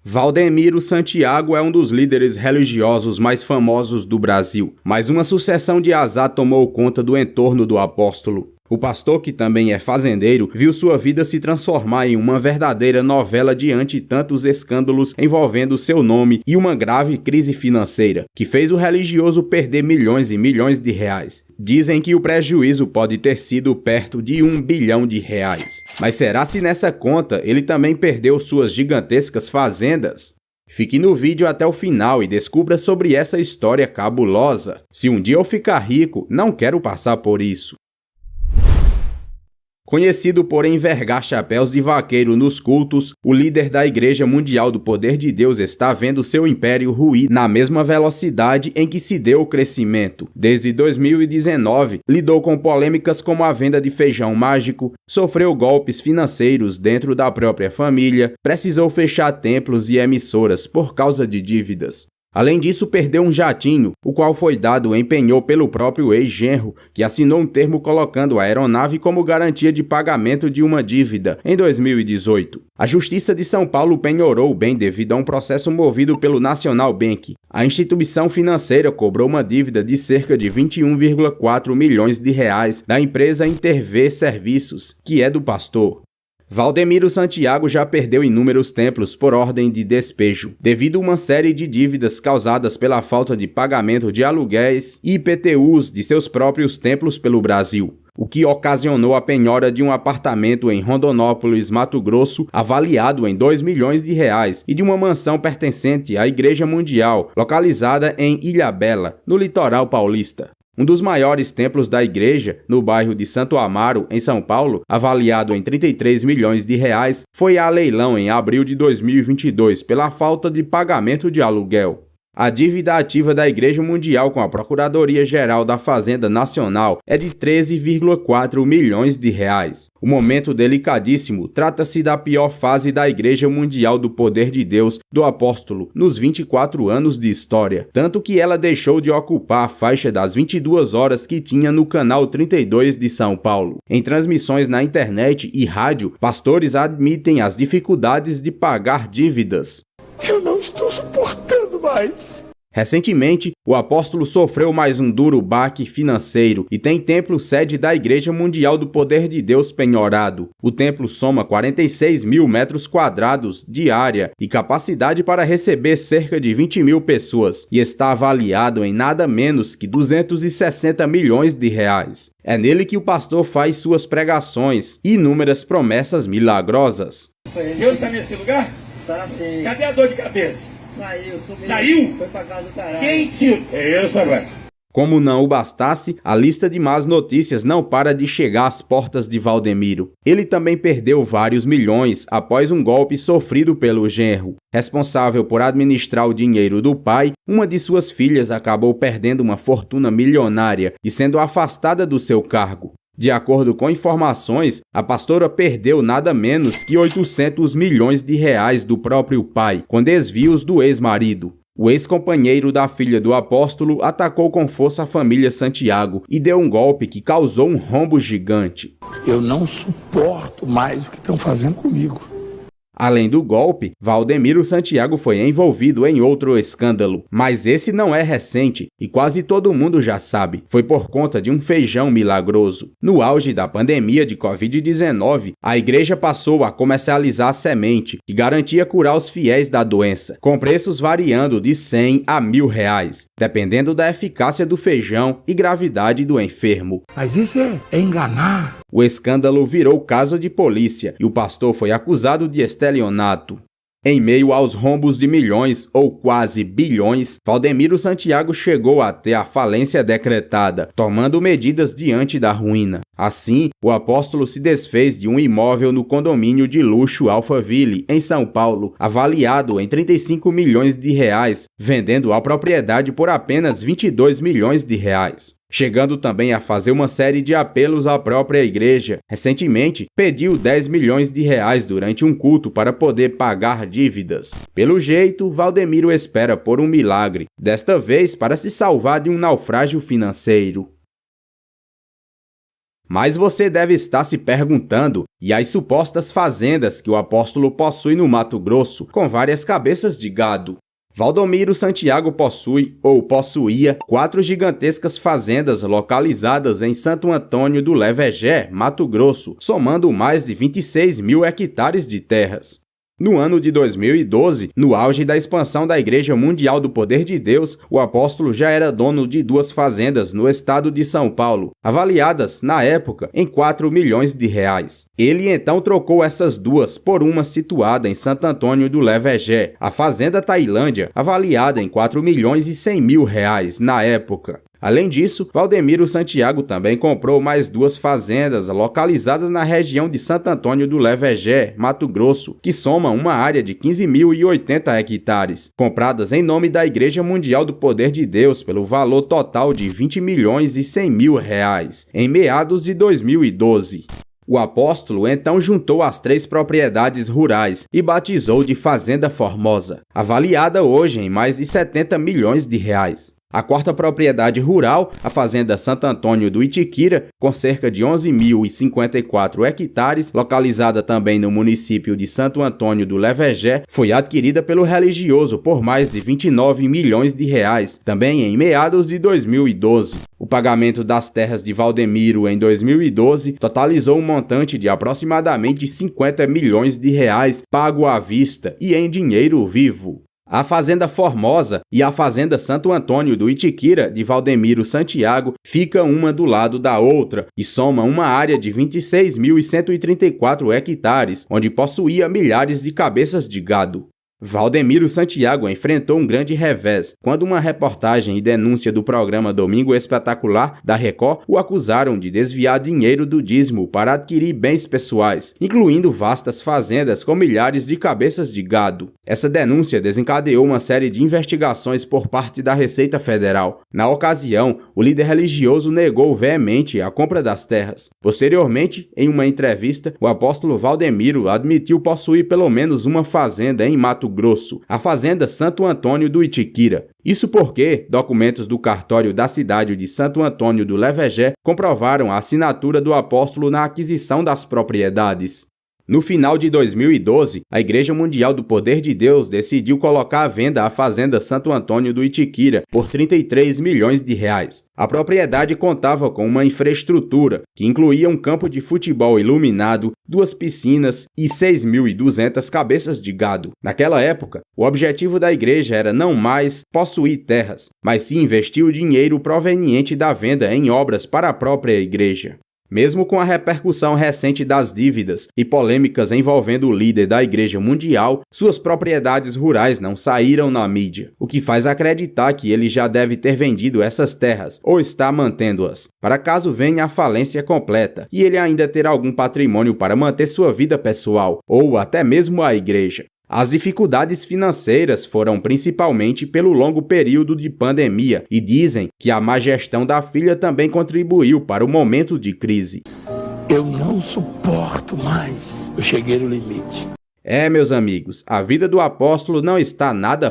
Valdemiro Santiago é um dos líderes religiosos mais famosos do Brasil, mas uma sucessão de azar tomou conta do entorno do apóstolo. O pastor, que também é fazendeiro, viu sua vida se transformar em uma verdadeira novela diante tantos escândalos envolvendo seu nome e uma grave crise financeira, que fez o religioso perder milhões e milhões de reais. Dizem que o prejuízo pode ter sido perto de R$ 1 bilhão. Mas será se nessa conta ele também perdeu suas gigantescas fazendas? Fique no vídeo até o final e descubra sobre essa história cabulosa. Se um dia eu ficar rico, não quero passar por isso. Conhecido por envergar chapéus de vaqueiro nos cultos, o líder da Igreja Mundial do Poder de Deus está vendo seu império ruir na mesma velocidade em que se deu o crescimento. Desde 2019, lidou com polêmicas como a venda de feijão mágico, sofreu golpes financeiros dentro da própria família, precisou fechar templos e emissoras por causa de dívidas. Além disso, perdeu um jatinho, o qual foi dado em penhor pelo próprio ex-genro, que assinou um termo colocando a aeronave como garantia de pagamento de uma dívida em 2018. A Justiça de São Paulo penhorou o bem devido a um processo movido pelo National Bank. A instituição financeira cobrou uma dívida de cerca de 21,4 milhões de reais da empresa Interver Serviços, que é do pastor. Valdemiro Santiago já perdeu inúmeros templos por ordem de despejo, devido a uma série de dívidas causadas pela falta de pagamento de aluguéis e IPTUs de seus próprios templos pelo Brasil, o que ocasionou a penhora de um apartamento em Rondonópolis, Mato Grosso, avaliado em R$ 2 milhões, e de uma mansão pertencente à Igreja Mundial, localizada em Ilhabela, no litoral paulista. Um dos maiores templos da igreja, no bairro de Santo Amaro, em São Paulo, avaliado em R$ 33 milhões, foi a leilão em abril de 2022 pela falta de pagamento de aluguel. A dívida ativa da Igreja Mundial com a Procuradoria-Geral da Fazenda Nacional é de 13,4 milhões de reais. O momento delicadíssimo trata-se da pior fase da Igreja Mundial do Poder de Deus do Apóstolo nos 24 anos de história, tanto que ela deixou de ocupar a faixa das 22 horas que tinha no canal 32 de São Paulo. Em transmissões na internet e rádio, pastores admitem as dificuldades de pagar dívidas. Eu não estou suportando mais. Recentemente, o apóstolo sofreu mais um duro baque financeiro e tem templo sede da Igreja Mundial do Poder de Deus penhorado. O templo soma 46 mil metros quadrados de área e capacidade para receber cerca de 20 mil pessoas e está avaliado em nada menos que 260 milhões de reais. É nele que o pastor faz suas pregações e inúmeras promessas milagrosas. Deus está nesse lugar? Tá sim. Cadê a dor de cabeça? Saiu, sumiu. Saiu? Foi pra casa do caralho. Quem tira? É isso agora. Como não o bastasse, a lista de más notícias não para de chegar às portas de Valdemiro. Ele também perdeu vários milhões após um golpe sofrido pelo genro. Responsável por administrar o dinheiro do pai, uma de suas filhas acabou perdendo uma fortuna milionária e sendo afastada do seu cargo. De acordo com informações, a pastora perdeu nada menos que 800 milhões de reais do próprio pai, com desvios do ex-marido. O ex-companheiro da filha do apóstolo atacou com força a família Santiago e deu um golpe que causou um rombo gigante. Eu não suporto mais o que estão fazendo comigo. Além do golpe, Valdemiro Santiago foi envolvido em outro escândalo, mas esse não é recente e quase todo mundo já sabe. Foi por conta de um feijão milagroso. No auge da pandemia de Covid-19, a igreja passou a comercializar a semente, que garantia curar os fiéis da doença, com preços variando de 100 a R$1.000, dependendo da eficácia do feijão e gravidade do enfermo. Mas isso é enganar. O escândalo virou caso de polícia e o pastor foi acusado de estelionato. Em meio aos rombos de milhões ou quase bilhões, Valdemiro Santiago chegou até a falência decretada, tomando medidas diante da ruína. Assim, o apóstolo se desfez de um imóvel no condomínio de luxo Alphaville, em São Paulo, avaliado em 35 milhões de reais, vendendo a propriedade por apenas 22 milhões de reais. Chegando também a fazer uma série de apelos à própria igreja. Recentemente, pediu 10 milhões de reais durante um culto para poder pagar dívidas. Pelo jeito, Valdemiro espera por um milagre, desta vez para se salvar de um naufrágio financeiro. Mas você deve estar se perguntando, e as supostas fazendas que o apóstolo possui no Mato Grosso, com várias cabeças de gado? Valdomiro Santiago possui, ou possuía, 4 gigantescas fazendas localizadas em Santo Antônio do Levegé, Mato Grosso, somando mais de 26 mil hectares de terras. No ano de 2012, no auge da expansão da Igreja Mundial do Poder de Deus, o apóstolo já era dono de 2 fazendas no estado de São Paulo, avaliadas, na época, em 4 milhões de reais. Ele então trocou essas 2 por uma situada em Santo Antônio do Levegé, a Fazenda Tailândia, avaliada em 4 milhões e 100 mil reais na época. Além disso, Valdomiro Santiago também comprou mais 2 fazendas localizadas na região de Santo Antônio do Levegé, Mato Grosso, que somam uma área de 15.080 hectares, compradas em nome da Igreja Mundial do Poder de Deus pelo valor total de 20 milhões e 100 mil reais, em meados de 2012. O apóstolo então juntou as 3 propriedades rurais e batizou de Fazenda Formosa, avaliada hoje em mais de 70 milhões de reais. A 4ª propriedade rural, a Fazenda Santo Antônio do Itiquira, com cerca de 11.054 hectares, localizada também no município de Santo Antônio do Levegé, foi adquirida pelo religioso por mais de 29 milhões de reais, também em meados de 2012. O pagamento das terras de Valdomiro em 2012 totalizou um montante de aproximadamente 50 milhões de reais pago à vista e em dinheiro vivo. A Fazenda Formosa e a Fazenda Santo Antônio do Itiquira, de Valdomiro Santiago, fica uma do lado da outra e soma uma área de 26.134 hectares, onde possuía milhares de cabeças de gado. Valdomiro Santiago enfrentou um grande revés quando uma reportagem e denúncia do programa Domingo Espetacular da Record o acusaram de desviar dinheiro do dízimo para adquirir bens pessoais, incluindo vastas fazendas com milhares de cabeças de gado. Essa denúncia desencadeou uma série de investigações por parte da Receita Federal. Na ocasião, o líder religioso negou veemente a compra das terras. Posteriormente, em uma entrevista, o apóstolo Valdomiro admitiu possuir pelo menos uma fazenda em Mato Grosso, a Fazenda Santo Antônio do Itiquira. Isso porque documentos do cartório da cidade de Santo Antônio do Levegé comprovaram a assinatura do apóstolo na aquisição das propriedades. No final de 2012, a Igreja Mundial do Poder de Deus decidiu colocar à venda a Fazenda Santo Antônio do Itiquira por 33 milhões de reais. A propriedade contava com uma infraestrutura que incluía um campo de futebol iluminado, 2 piscinas e 6.200 cabeças de gado. Naquela época, o objetivo da igreja era não mais possuir terras, mas sim investir o dinheiro proveniente da venda em obras para a própria igreja. Mesmo com a repercussão recente das dívidas e polêmicas envolvendo o líder da Igreja Mundial, suas propriedades rurais não saíram na mídia, o que faz acreditar que ele já deve ter vendido essas terras ou está mantendo-as, para caso venha a falência completa e ele ainda ter algum patrimônio para manter sua vida pessoal ou até mesmo a igreja. As dificuldades financeiras foram principalmente pelo longo período de pandemia e dizem que a má gestão da filha também contribuiu para o momento de crise. Eu não suporto mais. Eu cheguei no limite. Meus amigos, a vida do apóstolo não está nada